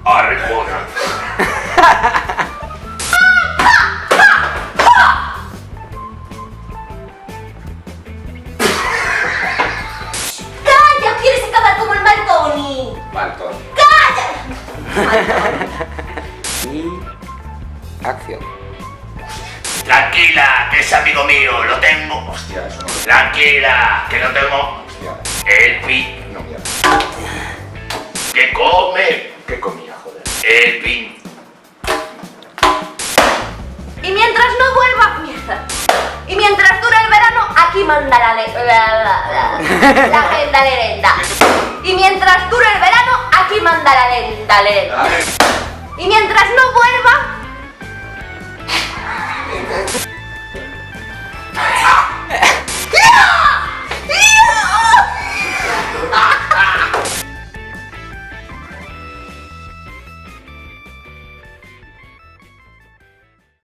Arjona. ¡Calla! ¿Quieres acabar como el mal Tony? Baltón. ¡Calla! Y... acción. Tranquila, que es amigo mío, lo tengo. Hostia, eso no. Tranquila, que lo tengo. Hostia. El pin. No, mierda. ¿Qué come? ¿Qué comía, joder? El pin. Y mientras no vuelva... Mierda. Y mientras dure el verano, aquí manda la agenda lerenda. Y mientras dure el verano, aquí manda la lenta lerenda. Y mientras no vuelva...